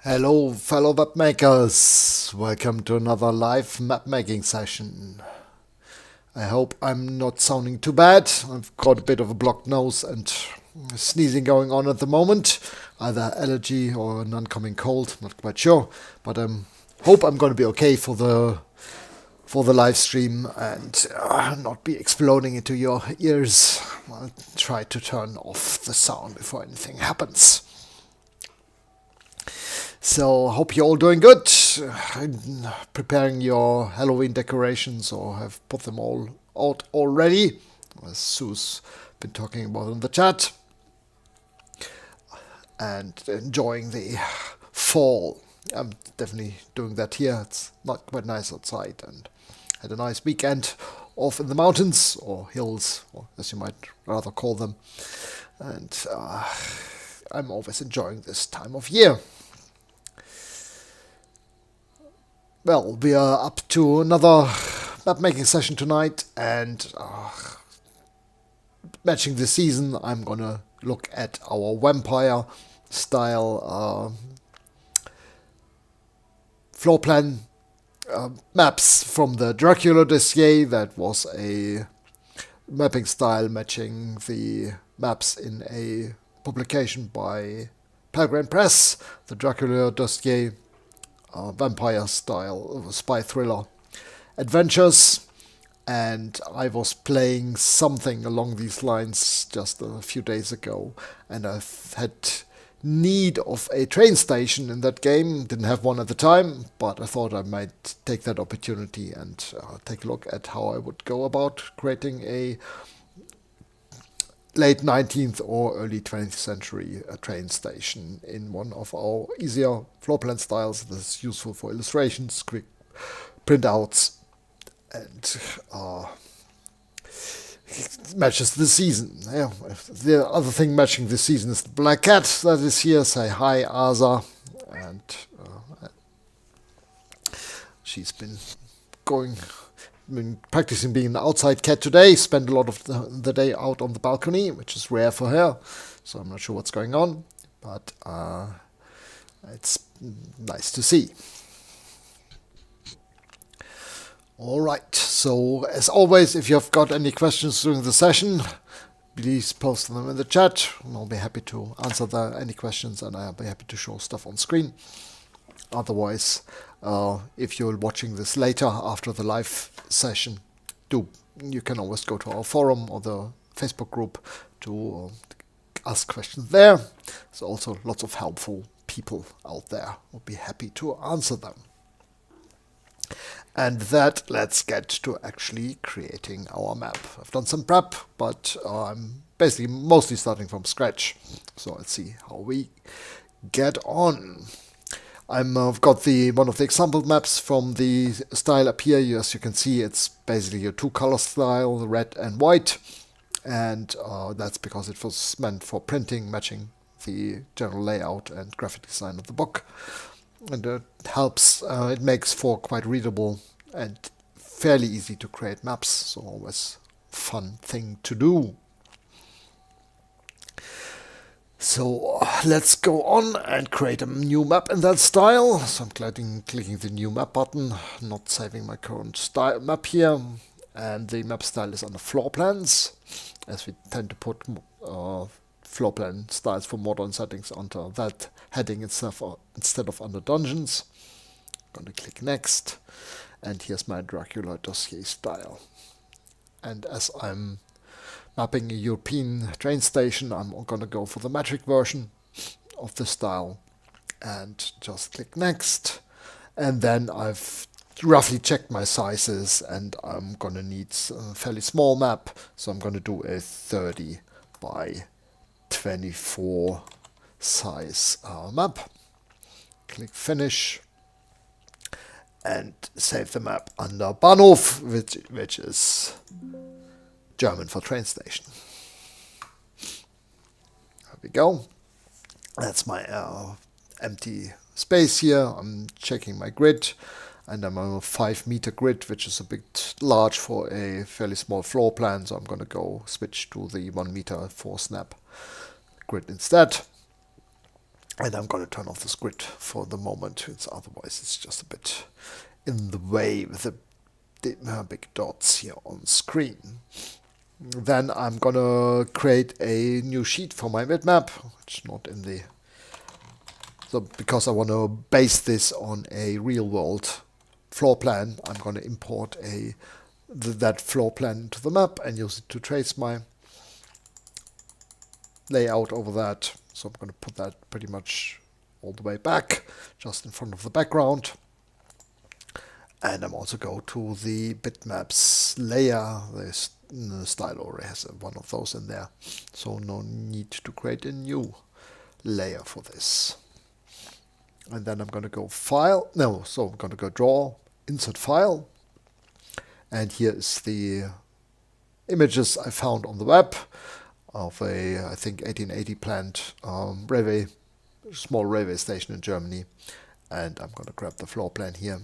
Hello fellow map makers, welcome to another live map making session. I hope I'm not sounding too bad. I've got a bit of a blocked nose and sneezing going on at the moment. Either allergy or an oncoming cold, not quite sure. But I hope I'm going to be okay for the live stream and not be exploding into your ears. I'll try to turn off the sound before anything happens. So, hope you're all doing good. Preparing your Halloween decorations or have put them all out already, as Sue's been talking about in the chat. And enjoying the fall. I'm definitely doing that here. It's not quite nice outside and had a nice weekend off in the mountains or hills, or as you might rather call them. And I'm always enjoying this time of year. Well, we are up to another map making session tonight, and matching the season, I'm gonna look at our vampire style floor plan maps from the Dracula Dossier. That was a mapping style matching the maps in a publication by Pelgrane Press, the Dracula Dossier. Vampire style spy thriller adventures, and I was playing something along these lines just a few days ago, and I had need of a train station in that game. Didn't have one at the time, but I thought I might take that opportunity and take a look at how I would go about creating a late 19th or early 20th century train station in one of our easier floor plan styles that's useful for illustrations, quick printouts, and matches the season. Yeah. The other thing matching the season is the black cat that is here. Say hi, Asa. And she's been practicing being an outside cat today. Spent a lot of the day out on the balcony, which is rare for her. So I'm not sure what's going on, but it's nice to see. Alright, so as always, if you've got any questions during the session, please post them in the chat. I'll be happy to answer any questions, and I'll be happy to show stuff on screen. Otherwise, if you're watching this later after the live session, you can always go to our forum or the Facebook group to ask questions there. There's also lots of helpful people out there. We'll be happy to answer them. And that, let's get to actually creating our map. I've done some prep, but I'm basically mostly starting from scratch. So let's see how we get on. I've got one of the example maps from the style up here. As you can see, it's basically a two-color style, red and white. And that's because it was meant for printing, matching the general layout and graphic design of the book. And it helps, it makes for quite readable and fairly easy to create maps. So always fun thing to do. So let's go on and create a new map in that style. So I'm clicking the new map button, not saving my current map here. And the map style is under floor plans, as we tend to put floor plan styles for modern settings under that heading instead of under dungeons. I'm going to click next, and here's my Dracula Dossier style. And as I'm mapping a European train station, I'm going to go for the metric version of the style and just click next. And then I've roughly checked my sizes, and I'm going to need a fairly small map. So I'm going to do a 30 by 24 size map. Click finish and save the map under Bahnhof, which is German for train station. There we go. That's my empty space here. I'm checking my grid, and I'm on a 5-meter grid, which is a bit large for a fairly small floor plan. So I'm going to go switch to the 1 meter 4 snap grid instead. And I'm going to turn off this grid for the moment. Otherwise it's just a bit in the way with the big dots here on screen. Then I'm going to create a new sheet for my bitmap, which is not in the... So because I want to base this on a real world floor plan, I'm going to import that floor plan into the map and use it to trace my layout over that. So I'm going to put that pretty much all the way back, just in front of the background. And I'm also go to the bitmaps layer. The style already has one of those in there, so no need to create a new layer for this. And then I'm going to go file. No, so I'm going to go draw, insert file. And here is the images I found on the web of a, I think, 1880 planned small railway station in Germany. And I'm going to grab the floor plan here,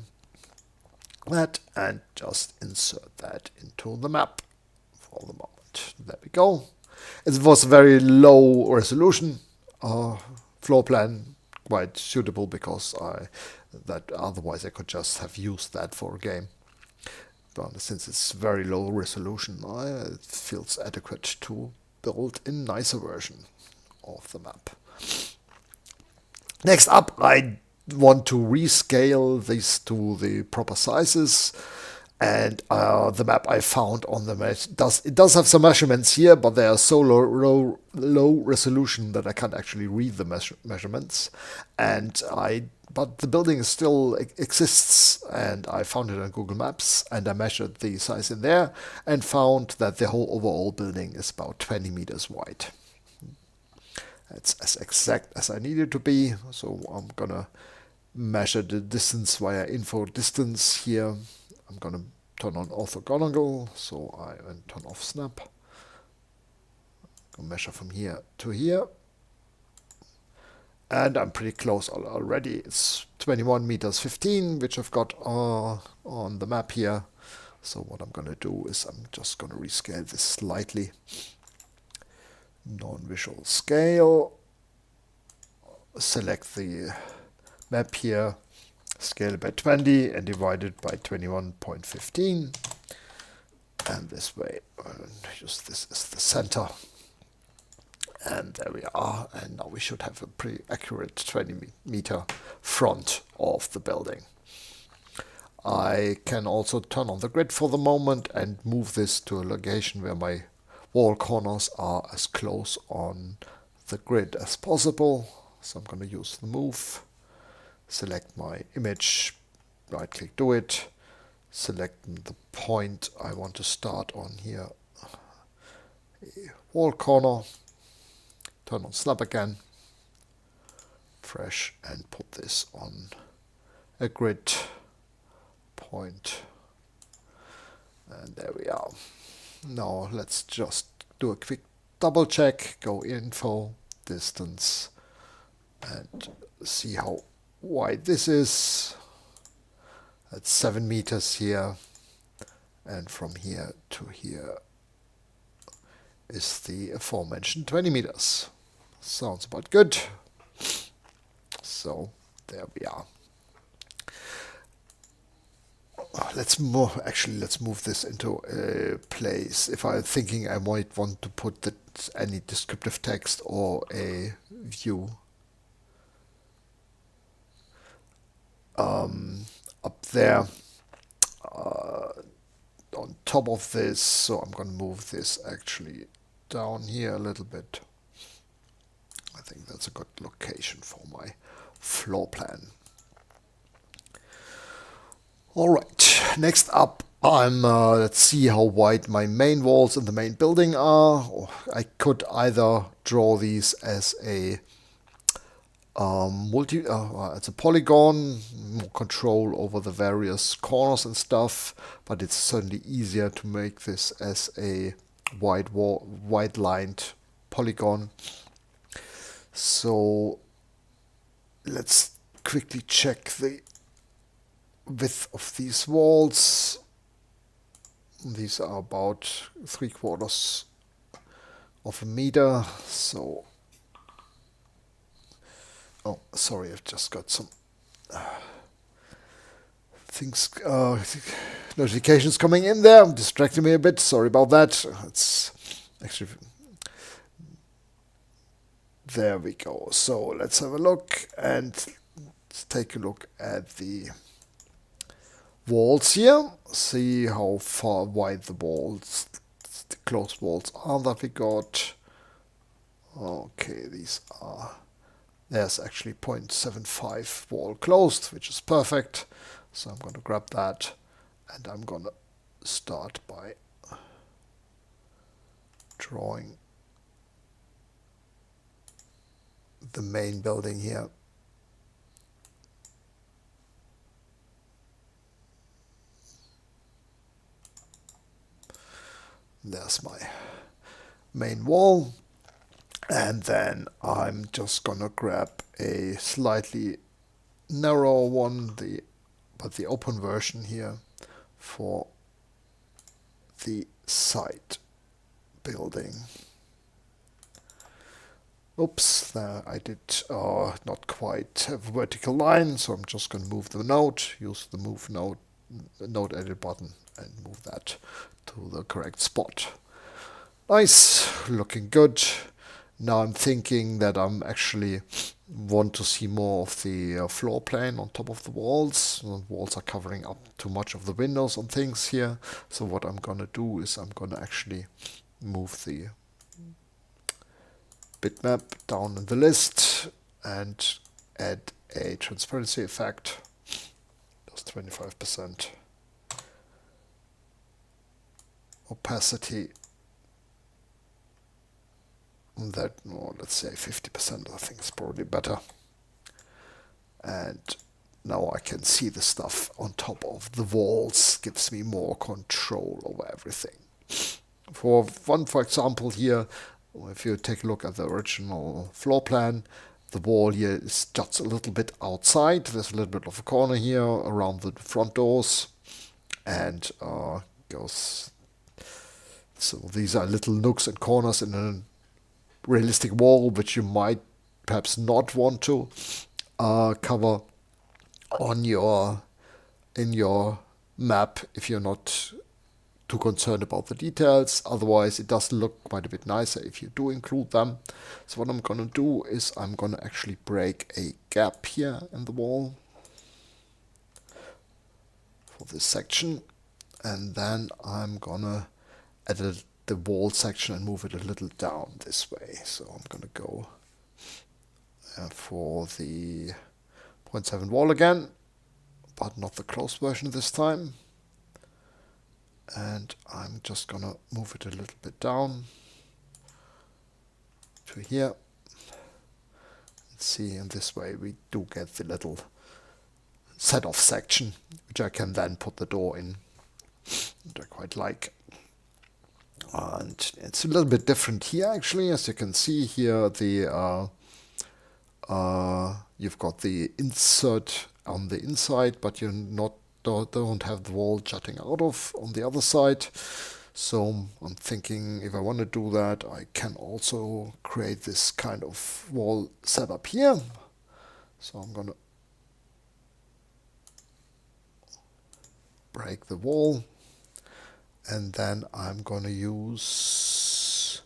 and just insert that into the map for the moment. There we go. It was a very low resolution floor plan, quite suitable because otherwise I could just have used that for a game. But since it's very low resolution, it feels adequate to build a nicer version of the map. Next up, I want to rescale these to the proper sizes. And the map I found on the map does have some measurements here, but they are so low resolution that I can't actually read the measurements. But the building still exists, and I found it on Google Maps, and I measured the size in there and found that the whole overall building is about 20 meters wide. That's as exact as I need it to be, so I'm gonna measure the distance via info distance here. I'm gonna turn on orthogonal, so I turn off snap. I'll measure from here to here. And I'm pretty close already. It's 21 meters 15, which I've got on the map here. So what I'm going to do is I'm just going to rescale this slightly. Non-visual scale. Select the map here. Scale it by 20 and divide it by 21.15. And this way, use this as the center. And there we are, and now we should have a pretty accurate 20-meter front of the building. I can also turn on the grid for the moment and move this to a location where my wall corners are as close on the grid as possible. So I'm going to use the move, select my image, right click, do it, select the point I want to start on here, a wall corner. Turn on snap again, fresh, and put this on a grid point. And there we are. Now let's just do a quick double check, go info, distance, and see how wide this is. That's 7 meters here, and from here to here is the aforementioned 20 meters. Sounds about good. So there we are. Let's move this into a place. If I'm thinking I might want to put any descriptive text or a view up there on top of this, so I'm going to move this actually down here a little bit. I think that's a good location for my floor plan. Alright, next up let's see how wide my main walls in the main building are. I could either draw these as a it's a polygon, more control over the various corners and stuff, but it's certainly easier to make this as a wide lined polygon. So let's quickly check the width of these walls. These are about 3/4 of a meter, so Oh, sorry, I've just got some things, notifications coming in there, distracting me a bit. Sorry about that. It's actually, there we go. So let's have a look and let's take a look at the walls here. See how far wide the walls, the closed walls are that we got. Okay, these are, there's actually 0.75 wall closed, which is perfect. So I'm going to grab that and I'm going to start by drawing the main building here. There's my main wall. And then I'm just gonna grab a slightly narrower one, but the open version here for the side building. Oops, there I did not quite have a vertical line, so I'm just going to move the node, use the move node, node edit button, and move that to the correct spot. Nice, looking good. Now I'm thinking that I'm actually want to see more of the floor plan on top of the walls. The walls are covering up too much of the windows and things here. So what I'm going to do is I'm going to actually move the bitmap down in the list and add a transparency effect. Just 25%. Opacity. That, no, let's say 50%, I think is probably better. And now I can see the stuff on top of the walls, gives me more control over everything. For example here, if you take a look at the original floor plan, the wall here is just a little bit outside. There's a little bit of a corner here around the front doors, and goes. So these are little nooks and corners in a realistic wall, which you might perhaps not want to cover on in your map if you're not too concerned about the details. Otherwise, it does look quite a bit nicer if you do include them. So what I'm going to do is I'm going to actually break a gap here in the wall for this section, and then I'm going to edit the wall section and move it a little down this way. So I'm going to go for the 0.7 wall again, but not the closed version this time. And I'm just going to move it a little bit down to here. Let's see, in this way we do get the little set-off section, which I can then put the door in, which I quite like. And it's a little bit different here, actually. As you can see here, the you've got the insert on the inside, but you don't have the wall jutting out of on the other side. So I'm thinking if I want to do that, I can also create this kind of wall setup here. So I'm going to break the wall. And then I'm going to use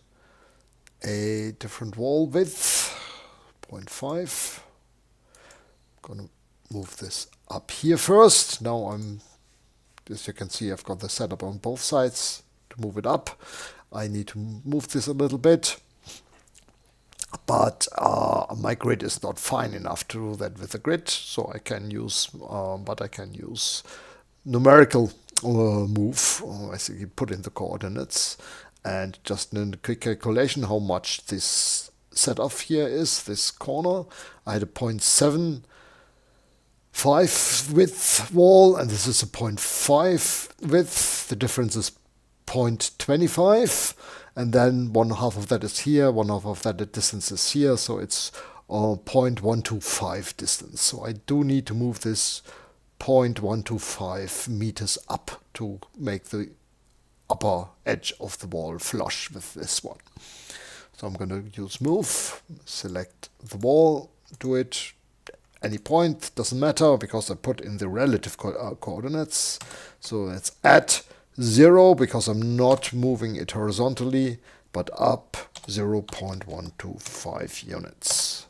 a different wall width, 0.5. I'm going to move this up here first. Now as you can see, I've got the setup on both sides. To move it up, I need to move this a little bit. But my grid is not fine enough to do that with the grid, so I can use, numerical move. I think you put in the coordinates, and just in a quick calculation how much this setup here is, this corner. I had a 0.75 width wall, and this is a 0.5 width. The difference is 0.25, and then one half of that is here, one half of that distance is here, so it's 0.125 distance. So I do need to move this 0.125 meters up to make the upper edge of the wall flush with this one. So I'm going to use move, select the wall, do it any point, doesn't matter, because I put in the relative coordinates. So it's at 0, because I'm not moving it horizontally, but up 0.125 units.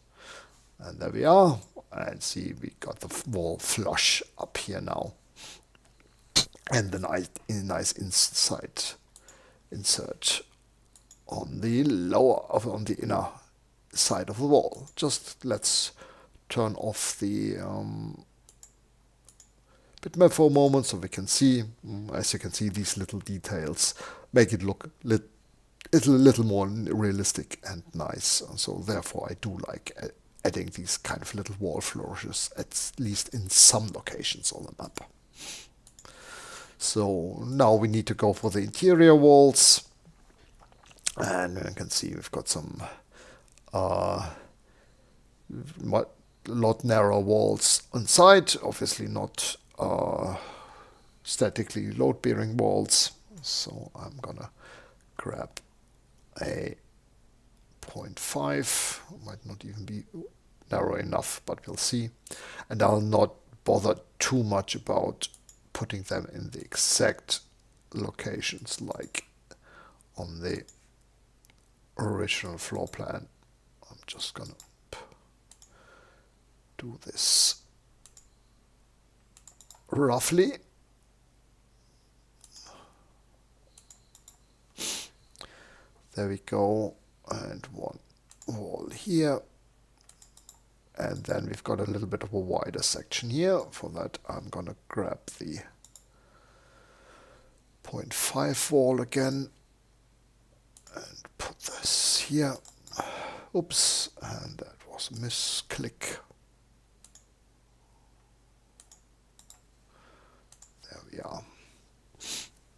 And there we are. And see, we got the wall flush up here now. And the nice insert on the inner side of the wall. Just let's turn off the bitmap for a moment so we can see. As you can see, these little details make it look a little more realistic and nice. So therefore I do like adding these kind of little wall flourishes, at least in some locations on the map. So now we need to go for the interior walls. And you can see we've got some lot narrower walls inside, obviously not statically load-bearing walls. So I'm gonna grab a 0.5, might not even be narrow enough, but we'll see. And I'll not bother too much about putting them in the exact locations like on the original floor plan. I'm just gonna do this roughly. There we go. And one wall here. And then we've got a little bit of a wider section here. For that, I'm gonna grab the 0.5 wall again and put this here. Oops, and that was a misclick. There we are.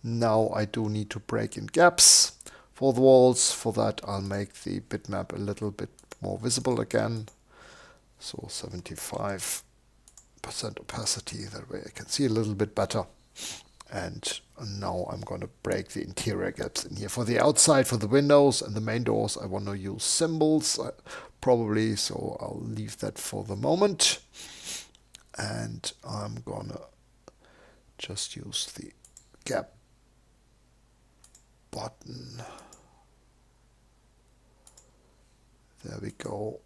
Now I do need to break in gaps for the walls. For that, I'll make the bitmap a little bit more visible again. So 75% opacity, that way I can see a little bit better. And now I'm going to break the interior gaps in here. For the outside, for the windows and the main doors, I want to use symbols probably, so I'll leave that for the moment. And I'm going to just use the gap button. There we go.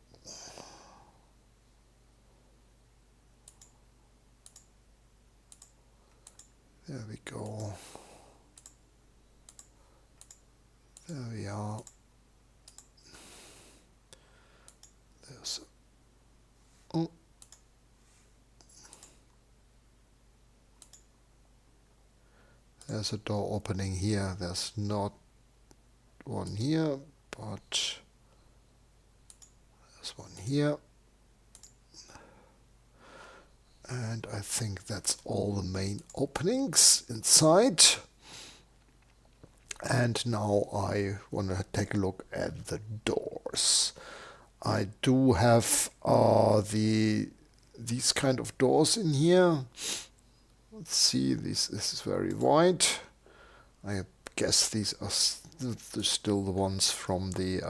There we go. There we are. There's there's a door opening here. There's not one here, but there's one here. And I think that's all the main openings inside. And now I want to take a look at the doors. I do have these kind of doors in here. Let's see, this is very wide. I guess these are still the ones from the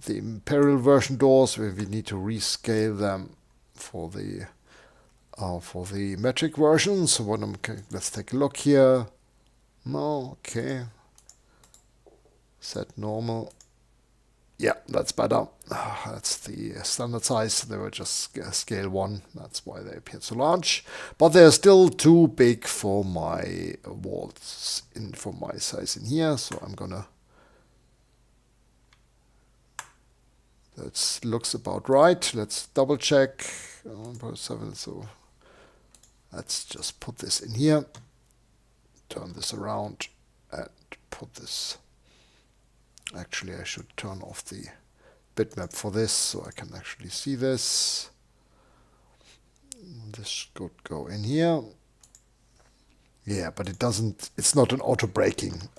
Imperial version doors, where we need to rescale them for the metric version. So let's take a look here. No, okay. Set normal. Yeah, that's better. That's the standard size. They were just scale 1. That's why they appear so large. But they're still too big for my walls, for my size in here. So I'm gonna. That looks about right. Let's double check. 1.7. So let's just put this in here. Turn this around and put this. Actually, I should turn off the bitmap for this so I can actually see this. This could go in here. Yeah, but it doesn't, it's not an auto braking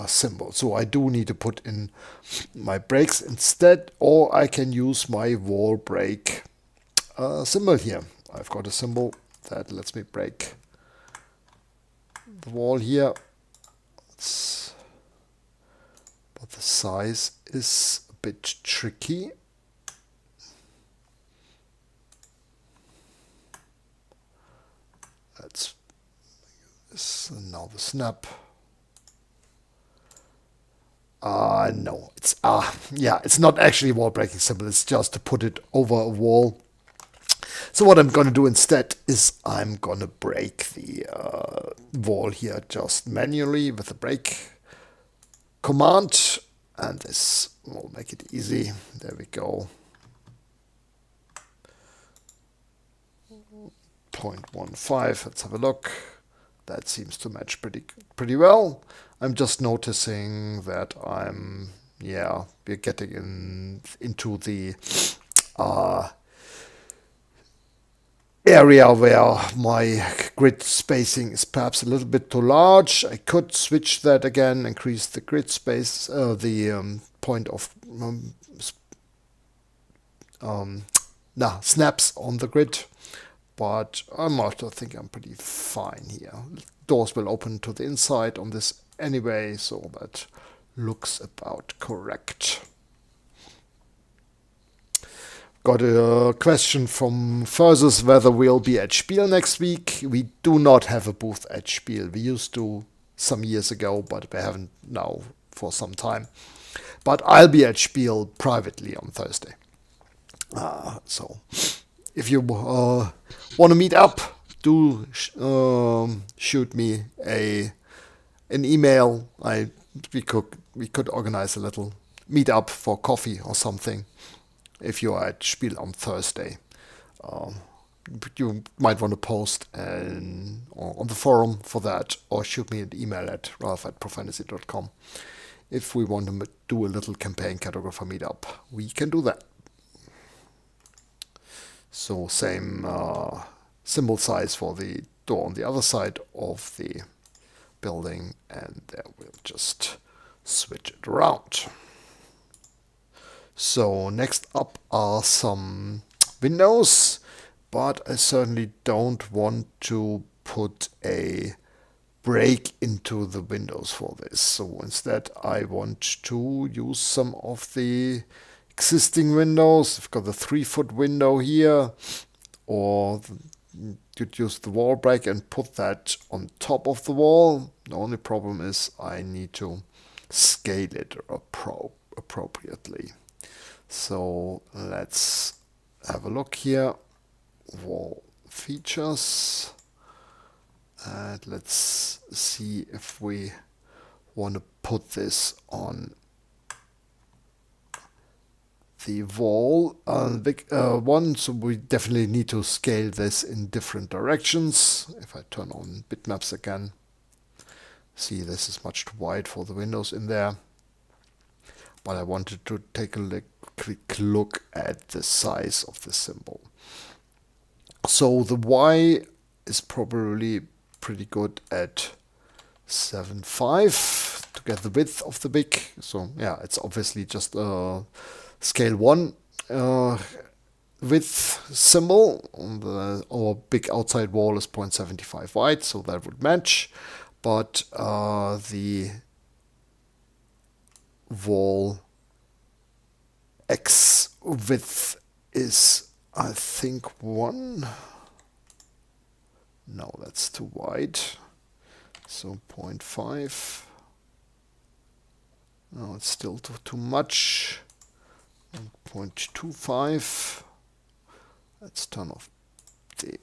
symbol. So I do need to put in my brakes instead, or I can use my wall brake symbol here. I've got a symbol that lets me brake the wall here. But the size is a bit tricky. Let's now the snap. No, it's yeah, it's not actually a wall breaking symbol. It's just to put it over a wall. So what I'm going to do instead is I'm going to break the wall here just manually with the break command, and this will make it easy. There we go. 0.15. Let's have a look. That seems to match pretty well. I'm just noticing that we're getting into the area where my grid spacing is perhaps a little bit too large. I could switch that again, increase the grid space, the point of snaps on the grid. But I'm also think I'm pretty fine here. Doors will open to the inside on this anyway, so that looks about correct. Got a question from Versus whether we'll be at Spiel next week. We do not have a booth at Spiel. We used to some years ago, but we haven't now for some time. But I'll be at Spiel privately on Thursday. So if you want to meet up, do shoot me an email. We could organize a little meet up for coffee or something. If you are at Spiel on Thursday, you might want to post on the forum for that, or shoot me an email at ralph@profantasy.com. If we want to do a little campaign cartographer meetup, we can do that. So same symbol size for the door on the other side of the building, and there we'll just switch it around. So next up are some windows, but I certainly don't want to put a break into the windows for this. So instead I want to use some of the existing windows. I've got the 3-foot window here, or you'd use the wall break and put that on top of the wall. The only problem is I need to scale it appropriately. So let's have a look here. Wall features, and let's see if we want to put this on the wall big one. So we definitely need to scale this in different directions. If I turn on bitmaps again, see this is much too wide for the windows in there. But I wanted to take a quick look at the size of the symbol. So the Y is probably pretty good at 7.5 to get the width of the big. So yeah, it's obviously just scale 1 width symbol. Our big outside wall is 0.75 wide, so that would match. But the wall X width is, I think, 1. No, that's too wide. So 0.5. No, it's still too much. 0.25. Let's turn off the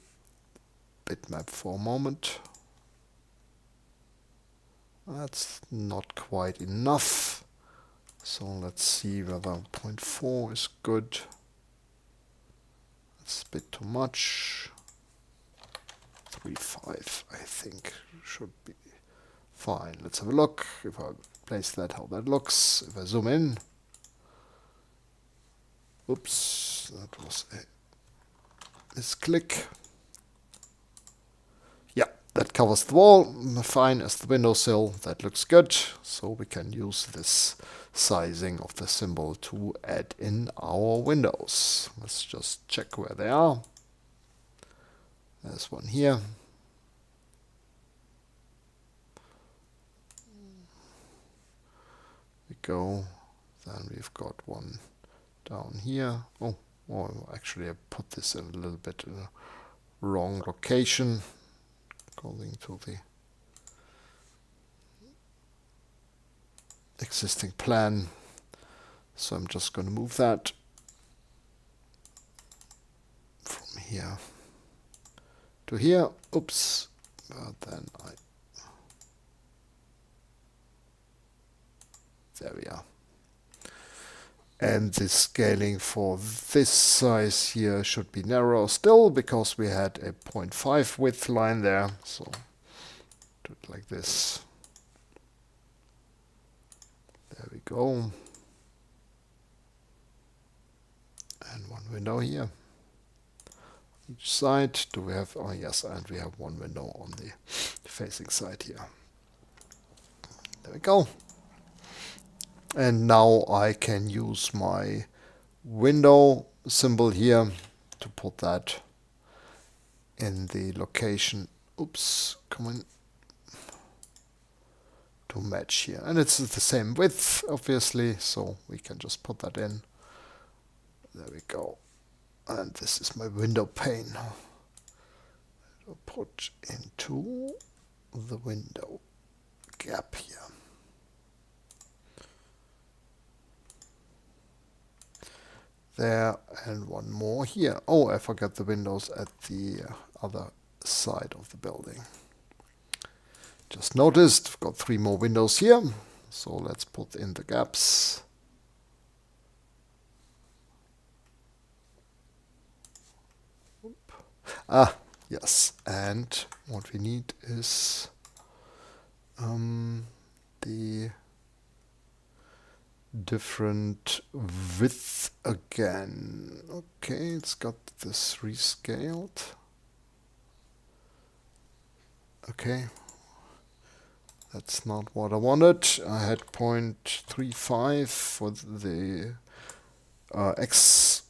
bitmap for a moment. That's not quite enough. So let's see whether 0.4 is good. That's a bit too much. 3.5 I think should be fine. Let's have a look. If I place that, how that looks. If I zoom in. Oops, that was a misclick. Yeah, that covers the wall. Fine as the windowsill. That looks good. So we can use this sizing of the symbol to add in our windows. Let's just check where they are. There's one here. We go Then we've got one down here. Oh, actually I put this in a little bit in a wrong location, according to the existing plan. So I'm just going to move that from here to here. Oops. But then there we are. And the scaling for this size here should be narrow still, because we had a 0.5 width line there. So do it like this. There we go. And one window here. Each side. Do we have, oh yes, and we have one window on the facing side here. There we go. And now I can use my window symbol here to put that in the location. Oops, come on. To match here. And it's the same width, obviously, so we can just put that in. There we go. And this is my window pane. I'll put into the window gap here. There, and one more here. Oh, I forgot the windows at the other side of the building. Just noticed, I've got 3 more windows here. So let's put in the gaps. Ah, yes. And what we need is the different width again. Okay, it's got this rescaled. Okay, that's not what I wanted. I had 0.35 for the X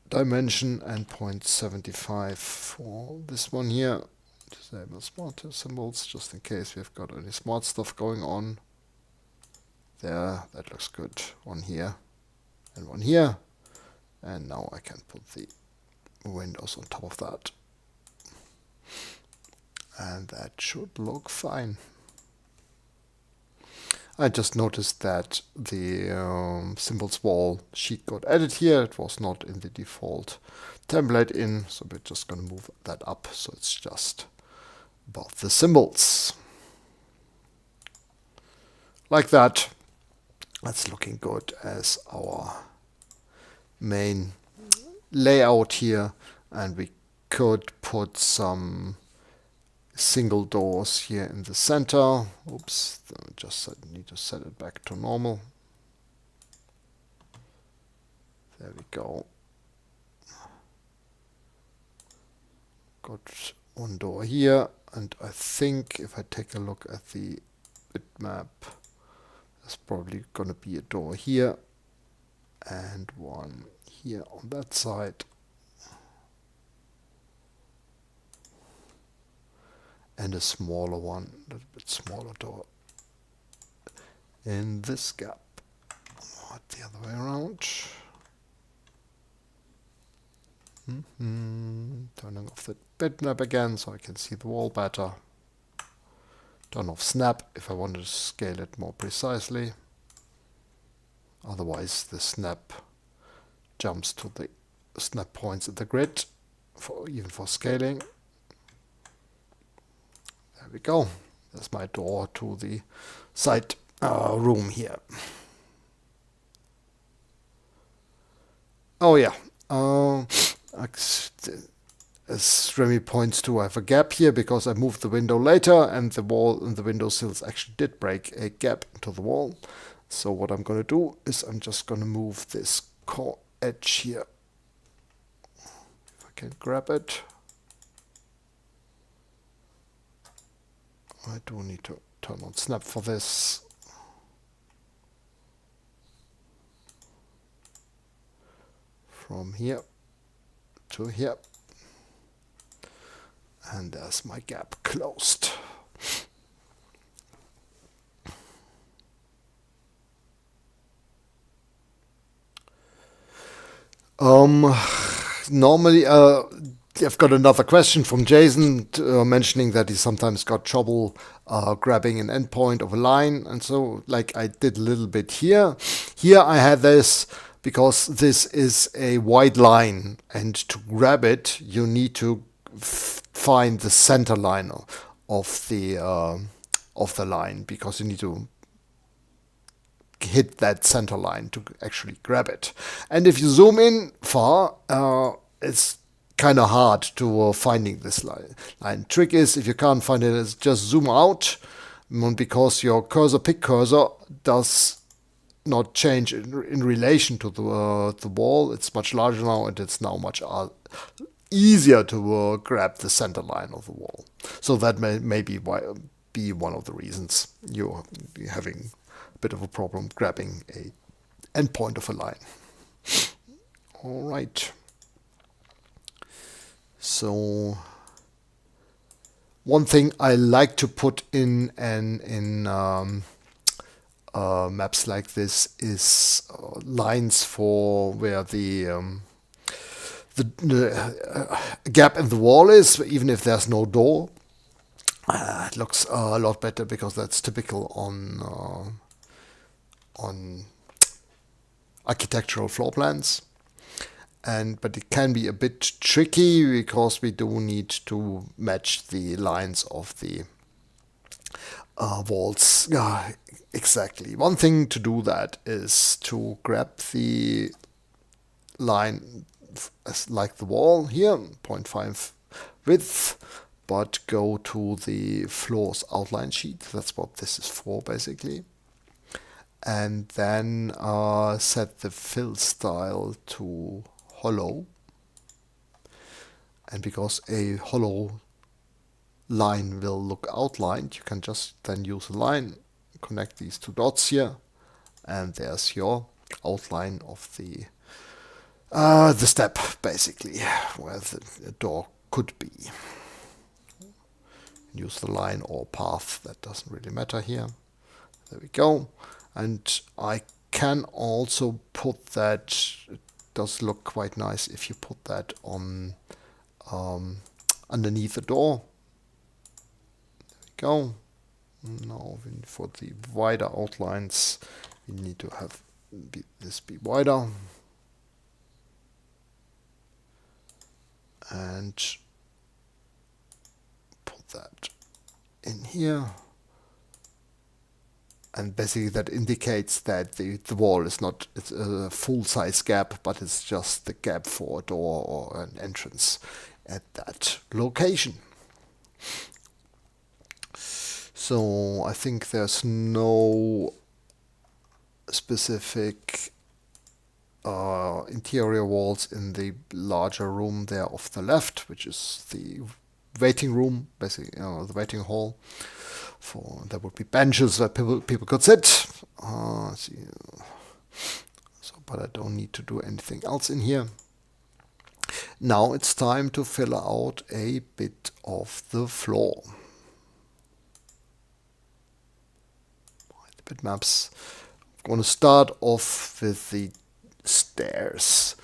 dimension and 0.75 for this one here. Disable smart symbols just in case we've got any smart stuff going on. There, that looks good. One here and one here. And now I can put the windows on top of that. And that should look fine. I just noticed that the symbols wall sheet got added here. It was not in the default template in, so we're just going to move that up so it's just above the symbols. Like that. That's looking good as our main layout here, and we could put some single doors here in the center. Oops, just need to set it back to normal. There we go. Got one door here, and I think if I take a look at the bitmap, there's probably going to be a door here and one here on that side. And a smaller one, a little bit smaller door in this gap. Not the other way around. Turning off the bitmap again so I can see the wall better. Turn off snap if I want to scale it more precisely. Otherwise the snap jumps to the snap points at the grid, even for scaling. There we go. There's my door to the side room here. Oh yeah. As Remy points to, I have a gap here because I moved the window later, and the wall and the window sills actually did break a gap into the wall. So what I'm going to do is I'm just going to move this core edge here. If I can grab it. I do need to turn on snap for this. From here to here. And there's my gap closed. Um, Normally, I've got another question from Jason mentioning that he sometimes got trouble grabbing an endpoint of a line, and so like I did a little bit here. Here I had this because this is a wide line, and to grab it, you need to find the center line of the line because you need to hit that center line to actually grab it. And if you zoom in far, it's kind of hard to finding this line. Trick is if you can't find it, is just zoom out, because your pick cursor does not change in relation to the wall. It's much larger now, and it's now much easier to grab the center line of the wall. So that may be one of the reasons you're having a bit of a problem grabbing a endpoint of a line. All right. So one thing I like to put in maps like this is lines for where the gap in the wall is, even if there's no door. It looks a lot better because that's typical on architectural floor plans. But it can be a bit tricky because we do need to match the lines of the walls. Exactly. One thing to do that is to grab the line like the wall here, 0.5 width, but go to the floor's outline sheet. That's what this is for, basically. And then set the fill style to hollow. And because a hollow line will look outlined, you can just then use a line, connect these two dots here, and there's your outline of the step, basically, where the door could be. Use the line or path, that doesn't really matter here. There we go. And I can also put that, it does look quite nice if you put that on underneath the door. There we go. Now for the wider outlines, we need to have this be wider. And put that in here. And basically that indicates that the wall is not it's a full-size gap, but it's just the gap for a door or an entrance at that location. So I think there's no specific interior walls in the larger room there off the left, which is the waiting room, basically the waiting hall. There would be benches where people could sit. So, but I don't need to do anything else in here. Now it's time to fill out a bit of the floor. The bitmaps. I'm going to start off with the stairs.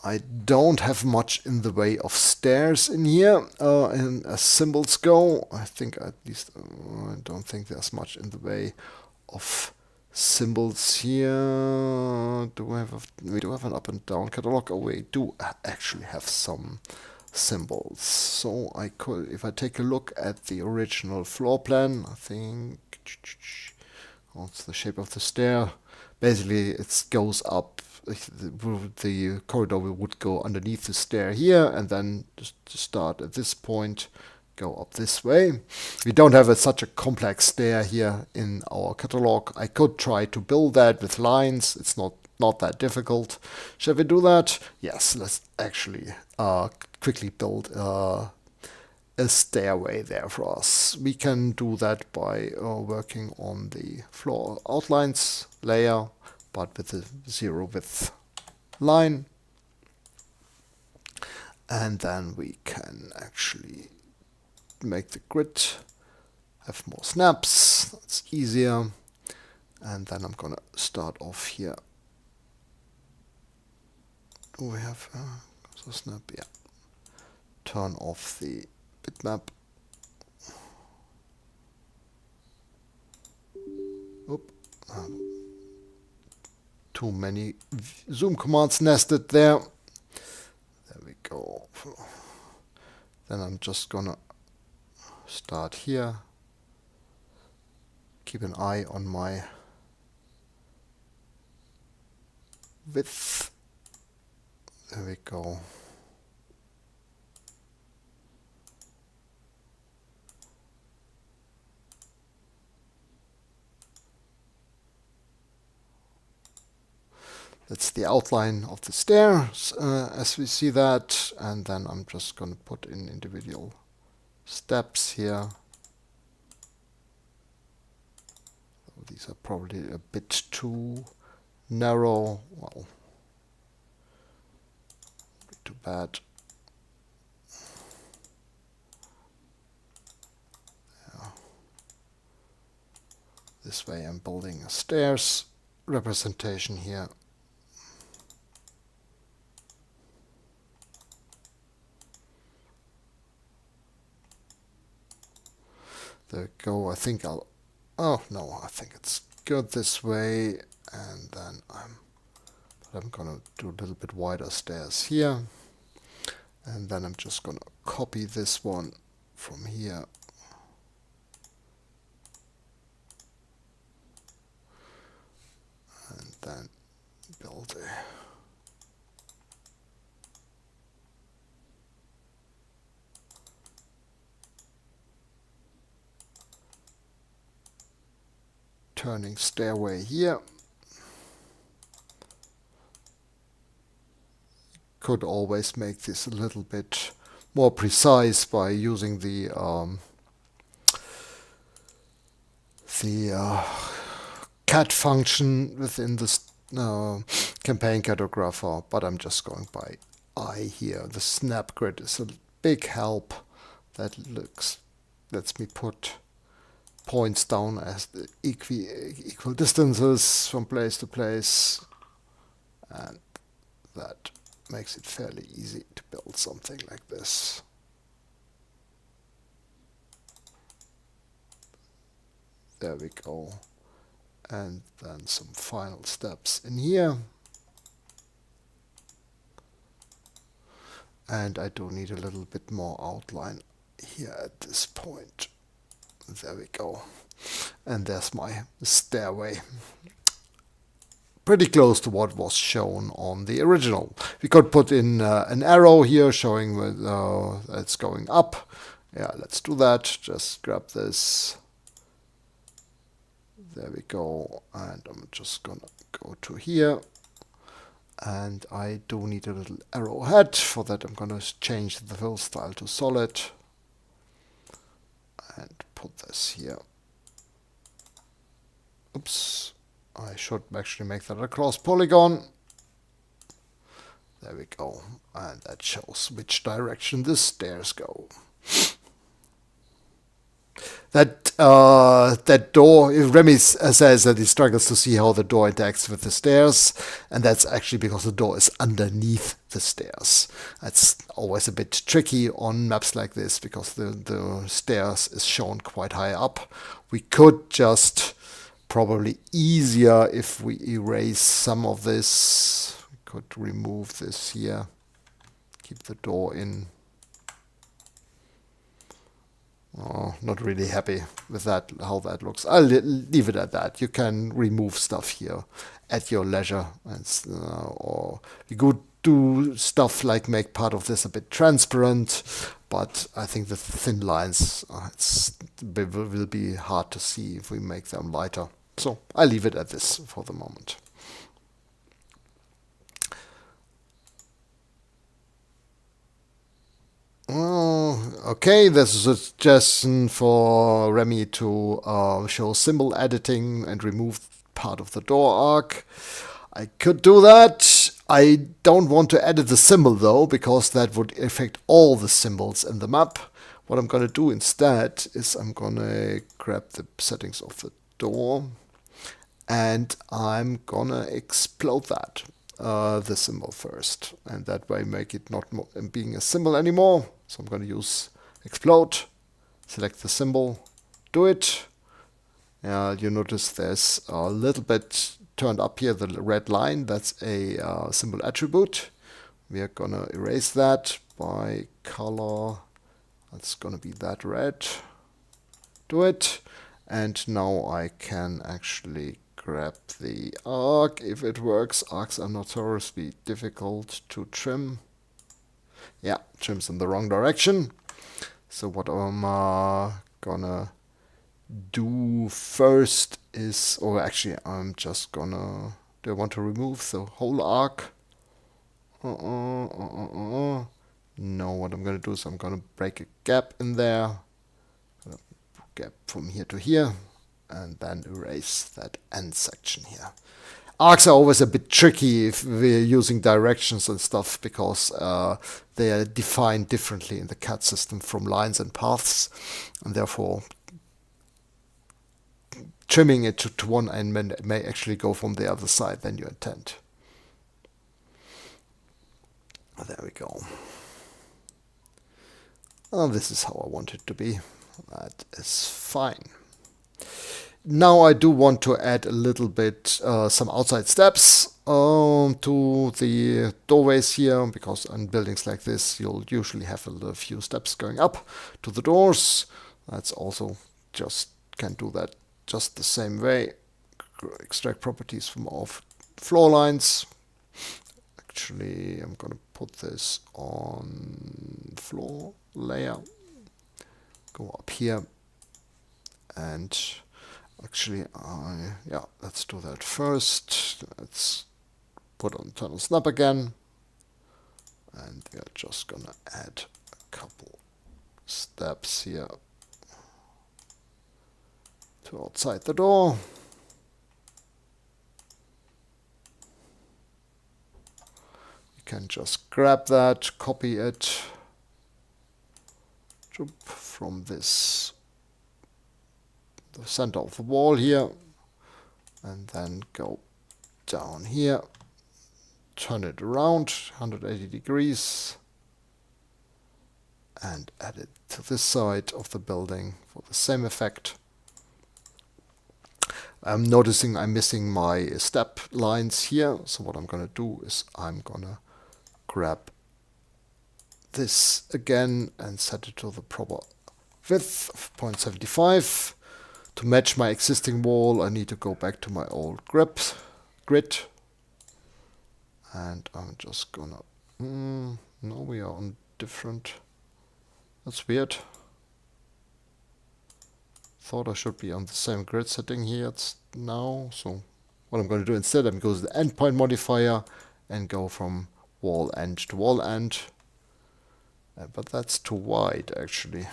I don't have much in the way of stairs in here, and as symbols go, I think at least I don't think there's much in the way of symbols here. We do have an up and down catalog. Oh, we do actually have some symbols. So I could, if I take a look at the original floor plan, I think what's the shape of the stair? Basically, it goes up. The corridor would go underneath the stair here, and then just start at this point, go up this way. We don't have such a complex stair here in our catalog. I could try to build that with lines. It's not that difficult. Shall we do that? Yes, let's actually quickly build a stairway there for us. We can do that by working on the floor outlines layer, but with a 0 width line. And then we can actually make the grid have more snaps. That's easier. And then I'm gonna start off here Do we have so snap? Yeah. Turn off the bitmap. Oop. Too many zoom commands nested there. There we go. Then I'm just gonna start here. Keep an eye on my width. There we go. That's the outline of the stairs as we see that, and then I'm just going to put in individual steps here. These are probably a bit too narrow. Well, too bad. Yeah. This way I'm building a stairs representation here. There we go. I think I'll... Oh, no, I think it's good this way. And then I'm going to do a little bit wider stairs here. And then I'm just going to copy this one from here. And then build a... turning stairway here. Could always make this a little bit more precise by using the cat function within the campaign cartographer, but I'm just going by eye here. The snap grid is a big help. That lets me put points down as the equal distances from place to place, and that makes it fairly easy to build something like this. There we go. And then some final steps in here. And I do need a little bit more outline here at this point. There we go. And there's my stairway. Pretty close to what was shown on the original. We could put in an arrow here showing it's going up. Yeah, let's do that. Just grab this. There we go. And I'm just gonna go to here. And I do need a little arrowhead. For that I'm gonna change the fill style to solid. And put this here. Oops. I should actually make that a cross polygon. There we go. And that shows which direction the stairs go. That door, Remy says that he struggles to see how the door interacts with the stairs, and that's actually because the door is underneath the stairs. That's always a bit tricky on maps like this, because the stairs is shown quite high up. We could just, probably easier if we erase some of this. We could remove this here, keep the door in. Oh, not really happy with that, how that looks. I'll leave it at that. You can remove stuff here at your leisure. And, or you could do stuff like make part of this a bit transparent, but I think the thin lines will be hard to see if we make them lighter. So I'll leave it at this for the moment. Okay, there's a suggestion for Remy to show symbol editing and remove part of the door arc. I could do that. I don't want to edit the symbol though, because that would affect all the symbols in the map. What I'm going to do instead is I'm going to grab the settings of the door and I'm going to explode that. the symbol first, and that way make it not being a symbol anymore. So I'm going to use explode, select the symbol, do it. You notice there's a little bit turned up here, the red line. That's a symbol attribute. We are going to erase that by color. That's going to be that red. Do it. And now I can actually grab the arc if it works. Arcs are notoriously difficult to trim. Yeah, trims in the wrong direction. So what I'm gonna do first is, or actually I'm just gonna, do I want to remove the whole arc? No, what I'm gonna do is I'm gonna break a gap in there. Gap from here to here, and then erase that end section here. Arcs are always a bit tricky if we're using directions and stuff, because they are defined differently in the CAD system from lines and paths, and therefore trimming it to one end may actually go from the other side than you intend. There we go. Oh, this is how I want it to be. That is fine. Now I do want to add a little bit some outside steps to the doorways here, because in buildings like this you'll usually have a few steps going up to the doors. That's also just can do that just the same way. Extract properties from all floor lines. Actually, I'm going to put this on floor layer. Go up here, and actually, yeah, let's do that first. Let's put on tunnel snap again, and we are just gonna add a couple steps here to outside the door. You can just grab that, copy it from this, the center of the wall here, and then go down here, turn it around 180 degrees, and add it to this side of the building for the same effect. I'm noticing I'm missing my step lines here, so what I'm going to do is I'm going to grab this again and set it to the proper width of 0.75. To match my existing wall, I need to go back to my old grid. And I'm just gonna... no, we are on different... That's weird. Thought I should be on the same grid setting here now. So what I'm going to do instead, I'm going to go to the endpoint modifier and go from wall end to wall end. But that's too wide, actually.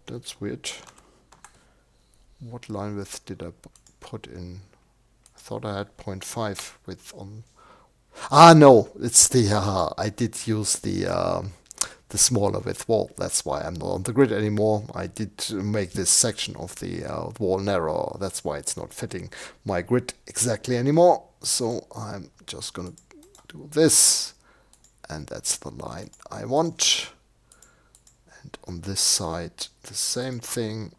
That's weird. What line width did I put in? I thought I had 0.5 width on. Ah, no, it's the. I did use the smaller width wall. That's why I'm not on the grid anymore. I did make this section of the wall narrower. That's why it's not fitting my grid exactly anymore. So I'm just gonna do this, and that's the line I want. And on this side, the same thing,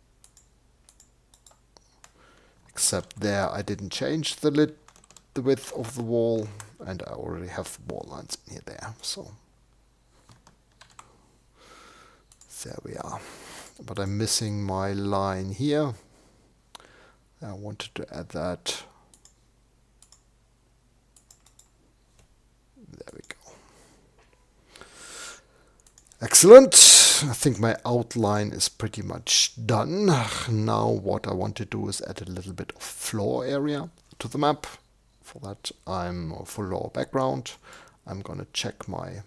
except there I didn't change the width of the wall, and I already have the wall lines in here there. So there we are. But I'm missing my line here. I wanted to add that. There we go. Excellent. I think my outline is pretty much done. Now what I want to do is add a little bit of floor area to the map. For that I'm for floor background. I'm gonna check my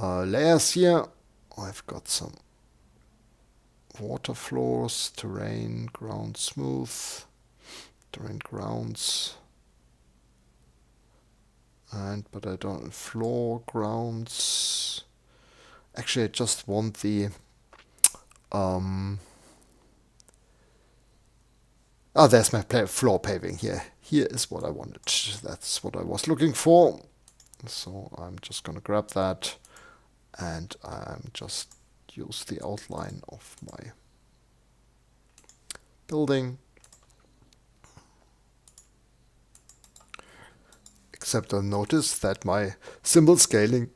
layers here. I've got some water floors, terrain, ground smooth, terrain grounds, but I don't floor grounds. Actually, I just want the Ah, there's my floor paving here. Here is what I wanted. That's what I was looking for. So I'm just gonna grab that, and I'm just use the outline of my building. Except I notice that my symbol scaling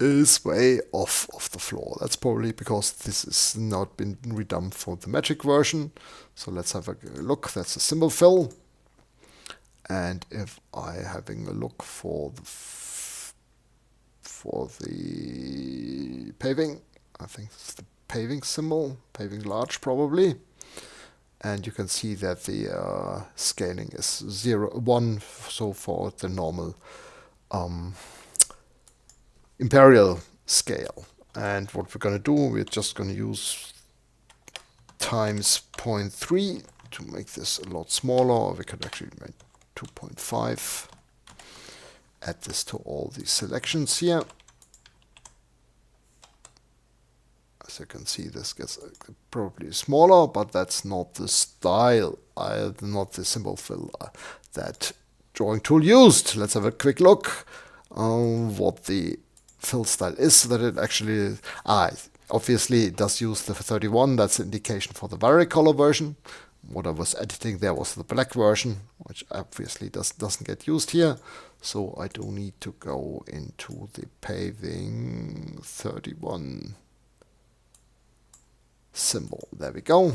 is way off of the floor. That's probably because this has not been redone for the magic version. So let's have a look. That's a symbol fill. And if I having a look for the paving, I think it's the paving symbol, paving large probably. And you can see that the scaling is 0, 1, so for the normal imperial scale. And what we're going to do, we're just going to use times 0.3 to make this a lot smaller, or we could actually make 2.5. Add this to all these selections here. As you can see, this gets probably smaller, but that's not the style, not the symbol fill that drawing tool used. Let's have a quick look what the fill style is, that it actually obviously it does use the 31. That's an indication for the varicolor version. What I was editing there was the black version, which obviously doesn't get used here. So I do need to go into the paving 31 symbol. There we go.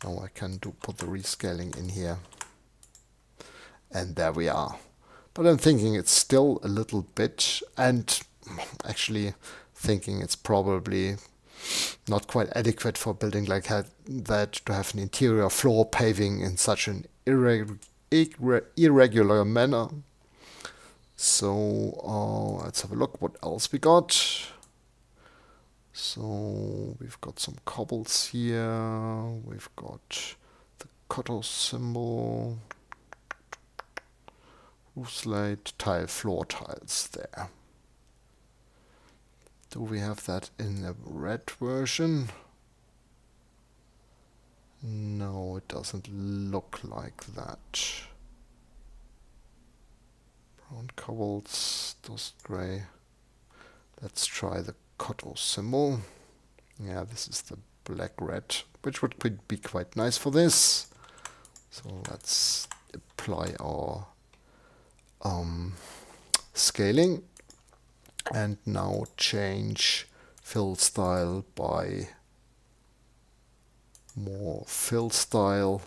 Now I can put the rescaling in here. And there we are. But I'm thinking it's still a little bit, and actually thinking it's probably not quite adequate for building like that to have an interior floor paving in such an irregular manner. So let's have a look what else we got. So we've got some cobbles here. We've got the cutter symbol. Roof slate, tile, floor tiles there. Do we have that in the red version? No, it doesn't look like that. Brown cobbles, dust gray. Let's try the cutter symbol. Yeah, this is the black red, which would be quite nice for this. So let's apply our scaling, and now change fill style by more fill style,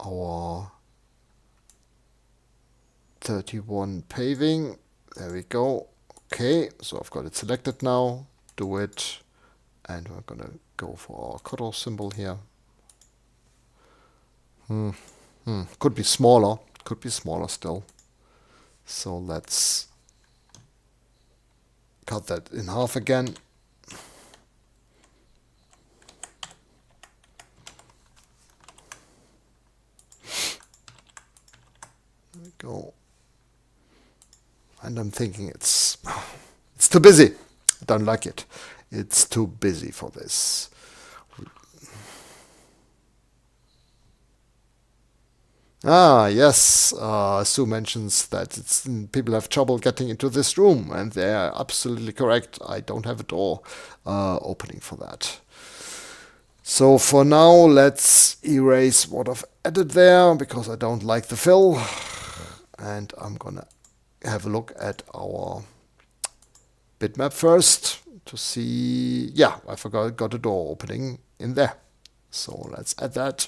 our 31 paving. There we go. Okay, so I've got it selected now. Do it, and we're gonna go for our cutter symbol here. Could be smaller. Could be smaller still. So let's cut that in half again. There we go. And I'm thinking it's too busy. I don't like it. It's too busy for this. Ah, yes, Sue mentions that people have trouble getting into this room, and they're absolutely correct. I don't have a door opening for that. So for now, let's erase what I've added there, because I don't like the fill. And I'm gonna have a look at our bitmap first to see, yeah, I got a door opening in there. So let's add that.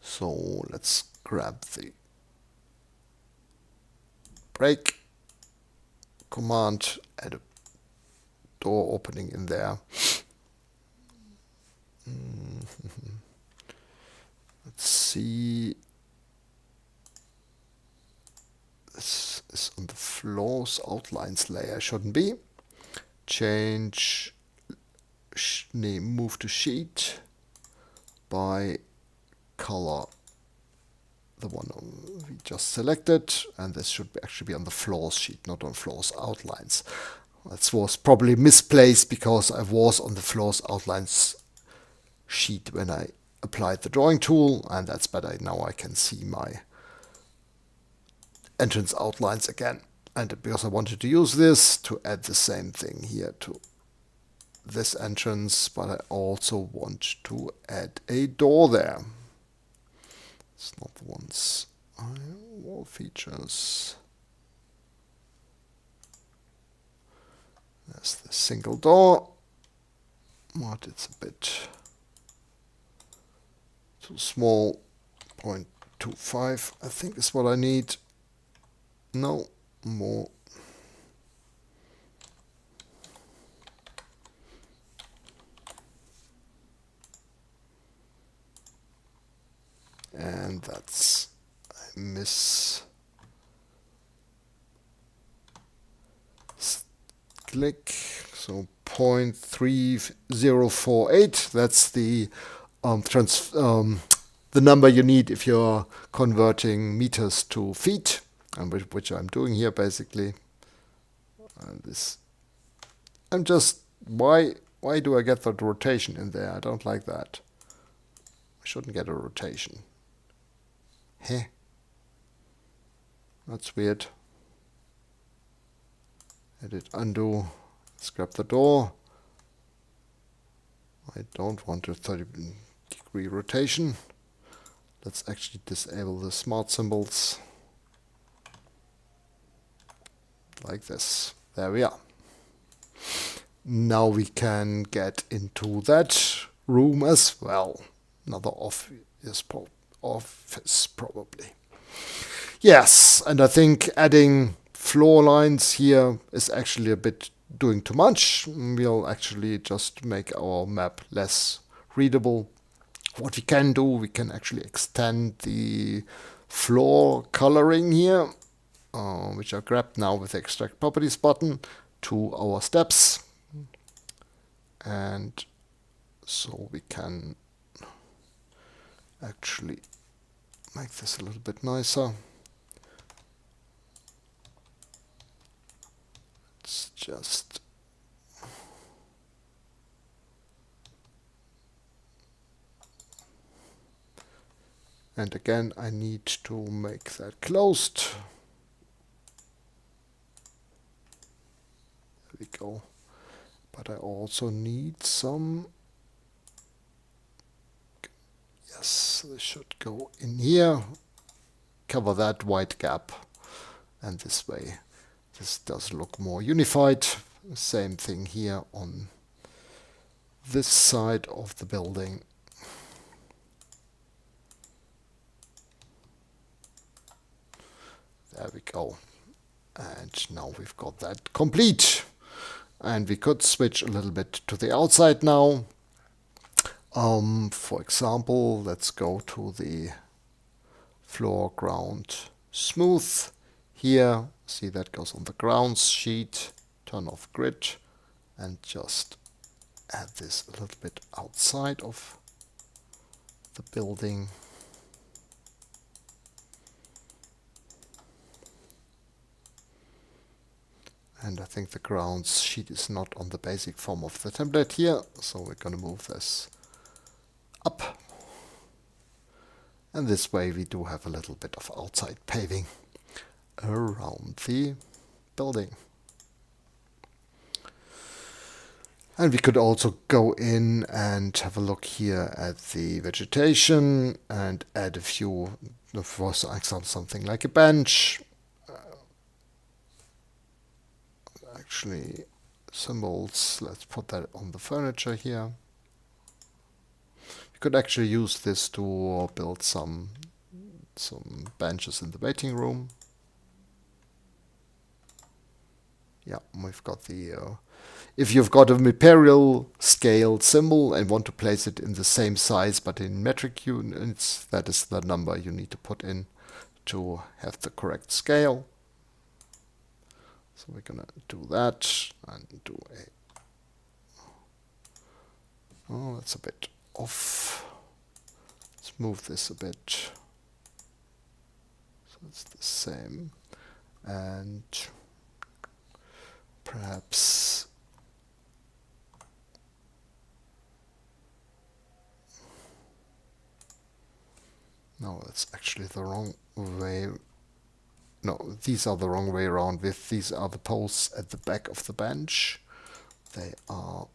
So let's grab the break command, add a door opening in there. Let's see. This is on the floors outlines layer, shouldn't be. Change, move to sheet by color, the one we just selected, and this should actually be on the floors sheet, not on floors outlines. That was probably misplaced because I was on the floors outlines sheet when I applied the drawing tool, and that's better. Now I can see my entrance outlines again. And because I wanted to use this to add the same thing here to this entrance, but I also want to add a door there. It's not the ones. Wall features. There's the single door. But it's a bit too small. 0.25 I think is what I need. No, more. And that's, I miss click, so 0.3048. That's the the number you need if you're converting meters to feet, and which I'm doing here basically. And this, I'm just, why do I get that rotation in there? I don't like that. I shouldn't get a rotation. Heh. That's weird. Edit, undo, scrap the door. I don't want a 30-degree rotation. Let's actually disable the smart symbols. Like this. There we are. Now we can get into that room as well. Another office probably. Yes, and I think adding floor lines here is actually a bit doing too much. We'll actually just make our map less readable. What we can do, we can actually extend the floor coloring here, which I grabbed now with the extract properties button, to our steps. And so we can actually make this a little bit nicer. It's just and again I need to make that closed. There we go. But I also need some, yes, this should go in here, cover that white gap, and this way this does look more unified. Same thing here on this side of the building. There we go. And now we've got that complete. And we could switch a little bit to the outside now. For example, let's go to the floor ground smooth. Here, see that goes on the grounds sheet. Turn off grid and just add this a little bit outside of the building. And I think the grounds sheet is not on the basic form of the template here, so we're going to move this up. And this way we do have a little bit of outside paving around the building. And we could also go in and have a look here at the vegetation and add a few, for example, something like a bench. Actually, symbols, let's put that on the furniture here. You could actually use this to build some benches in the waiting room. Yeah, we've got the, if you've got a imperial scale symbol and want to place it in the same size but in metric units, that is the number you need to put in to have the correct scale. So we're gonna do that and do a, oh, that's a bit off. Let's move this a bit. So it's the same. And Perhaps no, it's actually the wrong way. No, these are the wrong way around. These are the posts at the back of the bench. They are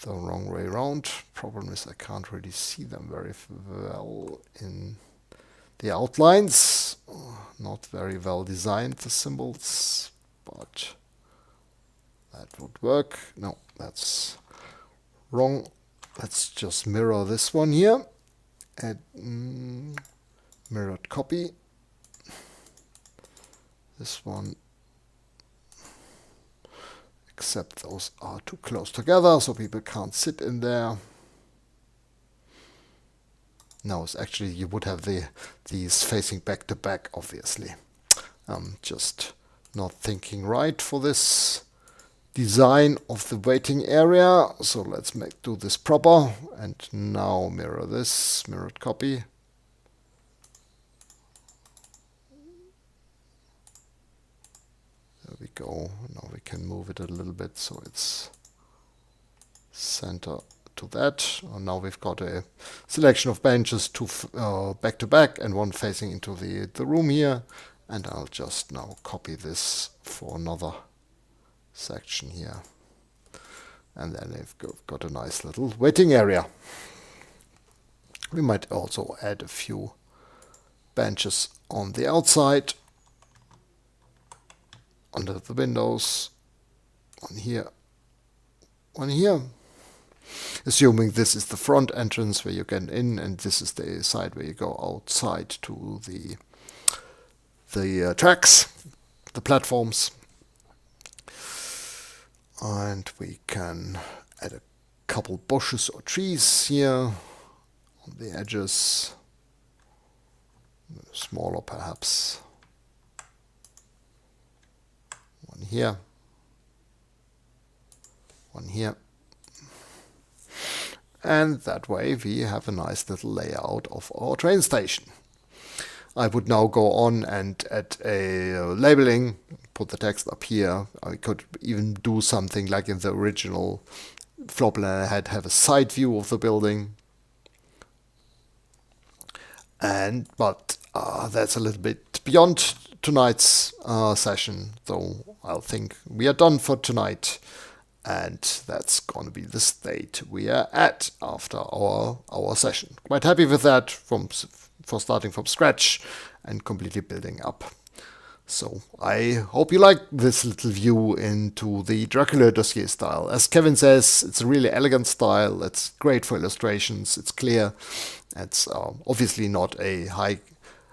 the wrong way around. Problem is I can't really see them very well in the outlines. Not very well designed, the symbols, but that would work. No, that's wrong. Let's just mirror this one here. Add mirrored copy. This one, except those are too close together, so people can't sit in there. No, it's actually you would have these facing back to back, obviously. Just not thinking right for this design of the waiting area. So let's do this proper, and now mirror this, mirrored copy. There we go. Now we can move it a little bit so it's center to that. Now we've got a selection of benches, two back to back and one facing into the room here. And I'll just now copy this for another section here. And then they've got a nice little waiting area. We might also add a few benches on the outside, under the windows, one here, one here. Assuming this is the front entrance where you get in, and this is the side where you go outside to the tracks, the platforms. And we can add a couple bushes or trees here on the edges, smaller perhaps. One here, one here. And that way we have a nice little layout of our train station. I would now go on and add a labeling, put the text up here. I could even do something like in the original floor plan I had, have a side view of the building. But that's a little bit beyond tonight's session, so I'll think we are done for tonight. And that's going to be the state we are at after our session. Quite happy with that for starting from scratch and completely building up. So I hope you like this little view into the Dracula Dossier style. As Kevin says, it's a really elegant style. It's great for illustrations. It's clear. It's obviously not a high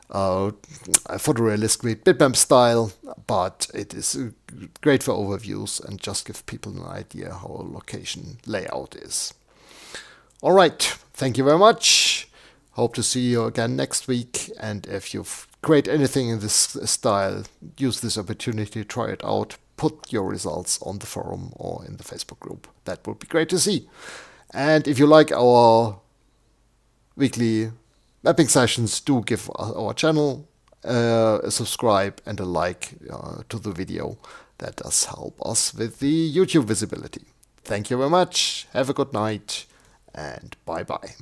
photorealistic bitmap style, but it is great for overviews and just give people an idea how a location layout is. All right, thank you very much. Hope to see you again next week. And if you've created anything in this style, use this opportunity to try it out. Put your results on the forum or in the Facebook group. That would be great to see. And if you like our weekly mapping sessions, do give our channel a subscribe and a like to the video. That does help us with the YouTube visibility. Thank you very much. Have a good night and bye bye.